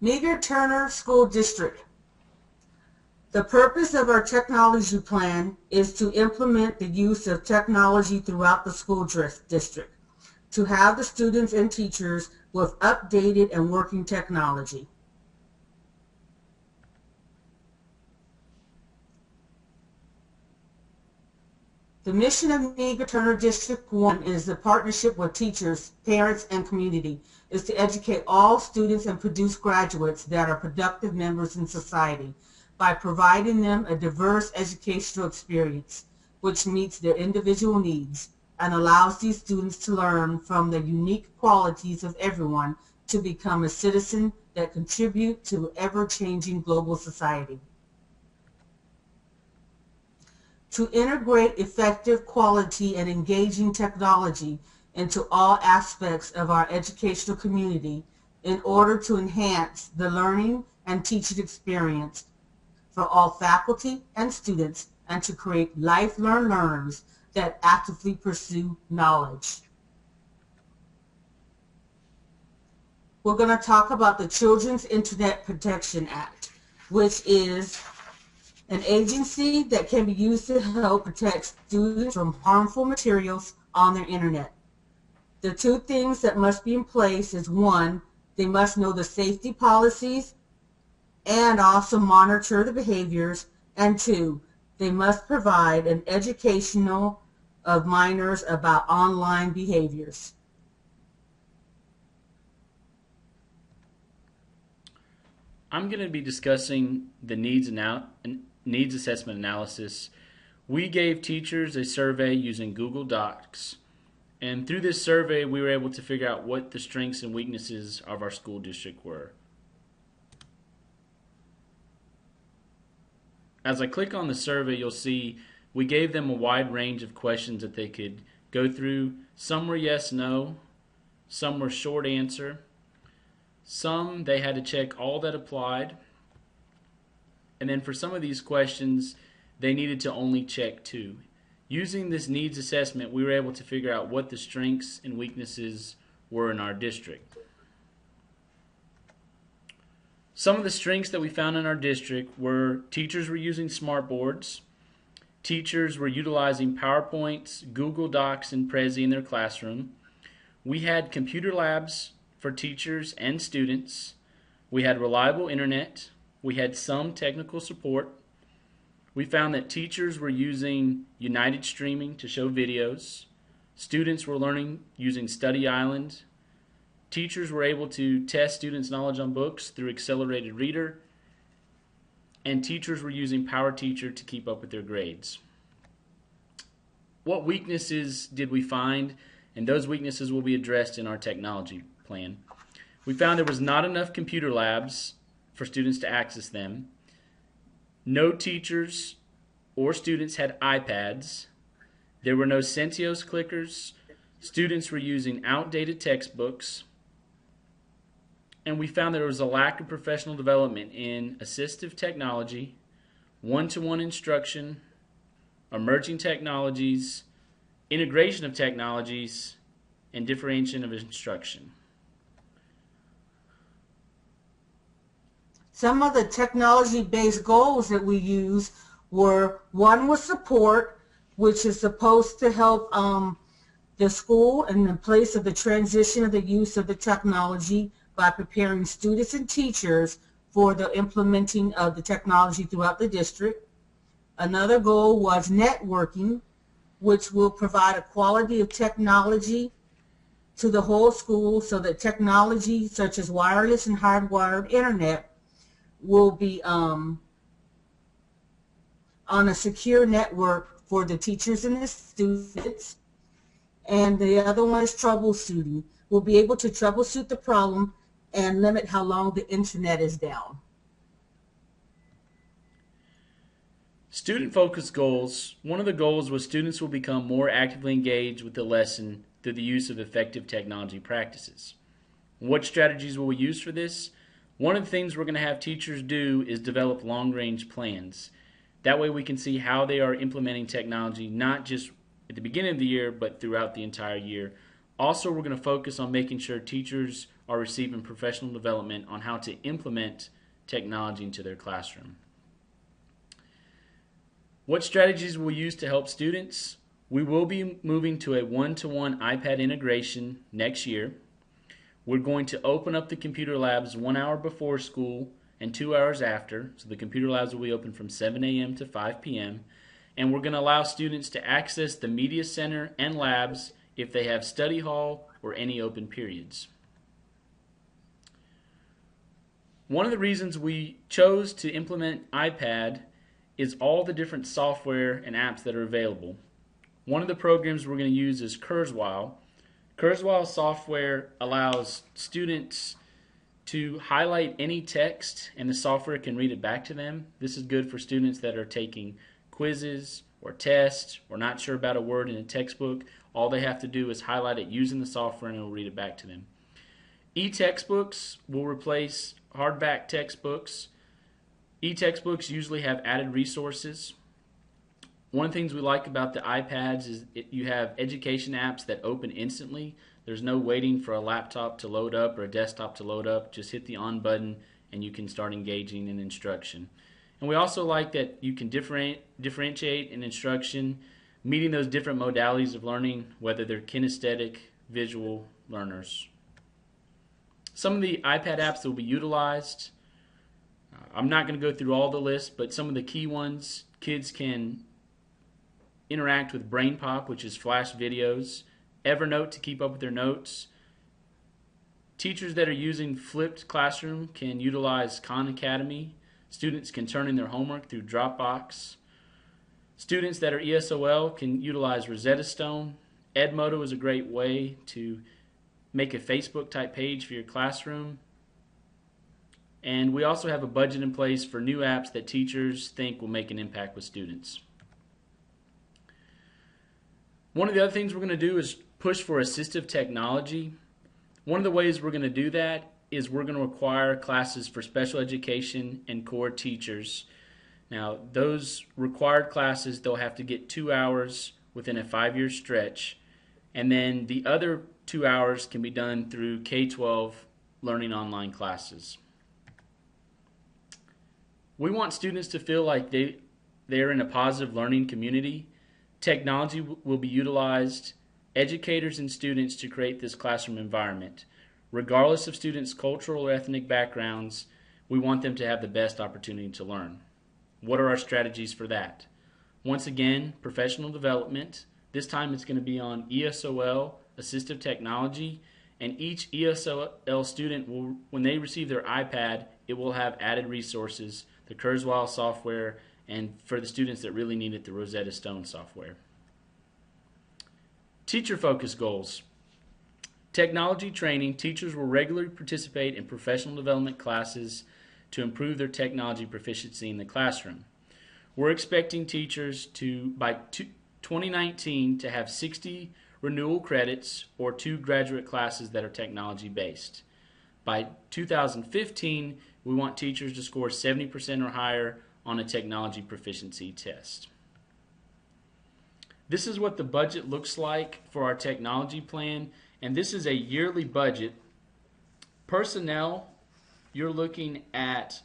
Meager Turner School District. The purpose of our technology plan is to implement the use of technology throughout the school district, to have the students and teachers with updated and working technology. The mission of Meager Turner District 1 is the partnership with teachers, parents, and community, is to educate all students and produce graduates that are productive members in society by providing them a diverse educational experience which meets their individual needs and allows these students to learn from the unique qualities of everyone to become a citizen that contribute to ever-changing global society. To integrate effective, quality, and engaging technology into all aspects of our educational community in order to enhance the learning and teaching experience for all faculty and students, and to create lifelong learners that actively pursue knowledge. We're going to talk about the Children's Internet Protection Act, which is an agency that can be used to help protect students from harmful materials on their internet. The two things that must be in place is, one, they must know the safety policies and also monitor the behaviors, and two, they must provide an educational of minors about online behaviors. I'm going to be discussing the needs assessment analysis. We gave teachers a survey using Google Docs, and through this survey we were able to figure out what the strengths and weaknesses of our school district were. As I click on the survey, you'll see we gave them a wide range of questions that they could go through. Some were yes, no, some were short answer, some they had to check all that applied, and then for some of these questions they needed to only check two. Using this needs assessment, we were able to figure out what the strengths and weaknesses were in our district. Some of the strengths that we found in our district were teachers were using smart boards, teachers were utilizing PowerPoints, Google Docs, and Prezi in their classroom. We had computer labs for teachers and students. We had reliable internet. We had some technical support. We found that teachers were using United Streaming to show videos. Students were learning using Study Island. Teachers were able to test students' knowledge on books through Accelerated Reader, and teachers were using PowerTeacher to keep up with their grades. What weaknesses did we find? And those weaknesses will be addressed in our technology plan. We found there was not enough computer labs for students to access them. No teachers or students had iPads. There were no Sentios clickers. Students were using outdated textbooks. And we found that there was a lack of professional development in assistive technology, one-to-one instruction, emerging technologies, integration of technologies, and differentiation of instruction. Some of the technology-based goals that we use were, one was support, which is supposed to help the school in the place of the transition of the use of the technology by preparing students and teachers for the implementing of the technology throughout the district. Another goal was networking, which will provide a quality of technology to the whole school so that technology such as wireless and hardwired internet will be on a secure network for the teachers and the students. And the other one is troubleshooting. We'll be able to troubleshoot the problem and limit how long the internet is down. Student-focused goals. One of the goals was students will become more actively engaged with the lesson through the use of effective technology practices. What strategies will we use for this? One of the things we're going to have teachers do is develop long-range plans. That way we can see how they are implementing technology, not just at the beginning of the year, but throughout the entire year. Also, we're going to focus on making sure teachers are receiving professional development on how to implement technology into their classroom. What strategies we'll use to help students? We will be moving to a one-to-one iPad integration next year. We're going to open up the computer labs 1 hour before school and 2 hours after. So the computer labs will be open from 7 a.m. to 5 p.m. And we're going to allow students to access the media center and labs if they have study hall or any open periods. One of the reasons we chose to implement iPad is all the different software and apps that are available. One of the programs we're going to use is Kurzweil. Kurzweil software allows students to highlight any text and the software can read it back to them. This is good for students that are taking quizzes or tests or not sure about a word in a textbook. All they have to do is highlight it using the software and it will read it back to them. E-textbooks will replace hardback textbooks. E-textbooks usually have added resources. One of the things we like about the iPads is you have education apps that open instantly. There's no waiting for a laptop to load up or a desktop to load up. Just hit the on button and you can start engaging in instruction. And we also like that you can differentiate in instruction, meeting those different modalities of learning, whether they're kinesthetic, visual learners. Some of the iPad apps that will be utilized, I'm not going to go through all the lists, but some of the key ones, kids can interact with BrainPop, which is flash videos, Evernote to keep up with their notes. Teachers that are using Flipped Classroom can utilize Khan Academy. Students can turn in their homework through Dropbox. Students that are ESOL can utilize Rosetta Stone. Edmodo is a great way to make a Facebook type page for your classroom. And we also have a budget in place for new apps that teachers think will make an impact with students. One of the other things we're going to do is push for assistive technology. One of the ways we're going to do that is we're going to require classes for special education and core teachers. Now, those required classes, they'll have to get 2 hours within a 5-year stretch. And then the other 2 hours can be done through K-12 learning online classes. We want students to feel like they're in a positive learning community. Technology will be utilized, educators and students to create this classroom environment. Regardless of students' cultural or ethnic backgrounds, we want them to have the best opportunity to learn. What are our strategies for that? Once again, professional development. This time it's going to be on ESOL, assistive technology, and each ESOL student will, when they receive their iPad, it will have added resources, the Kurzweil software, and for the students that really need it, the Rosetta Stone software. Teacher focus goals. Technology training. Teachers will regularly participate in professional development classes to improve their technology proficiency in the classroom. We're expecting teachers to, by 2019, to have 60 renewal credits or 2 graduate classes that are technology based. By 2015, we want teachers to score 70% or higher on a technology proficiency test. This is what the budget looks like for our technology plan, and this is a yearly budget. Personnel, you're looking at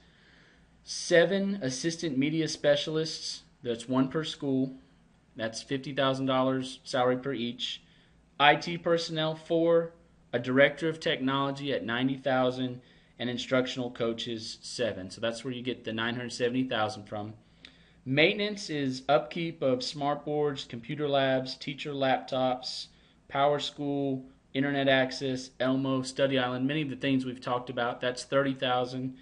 7 assistant media specialists. That's 1 per school. That's $50,000 salary per each. IT personnel, 4. A director of technology at $90,000, and instructional coaches, 7. So that's where you get the $970,000 from. Maintenance is upkeep of smart boards, computer labs, teacher laptops, PowerSchool, internet access, Elmo, Study Island, many of the things we've talked about. That's $30,000.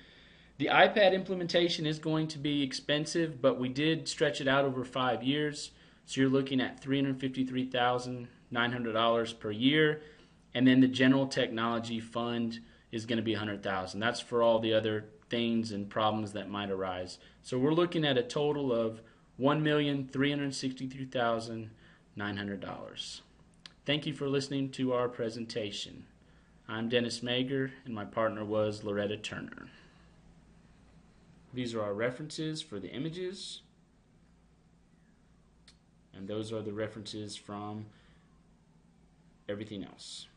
The iPad implementation is going to be expensive, but we did stretch it out over 5 years. So you're looking at $353,900 per year. And then the general technology fund is going to be $100,000. That's for all the other things and problems that might arise. So we're looking at a total of $1,363,900. Thank you for listening to our presentation. I'm Dennis Mager, and my partner was Loretta Turner. These are our references for the images, and those are the references from everything else.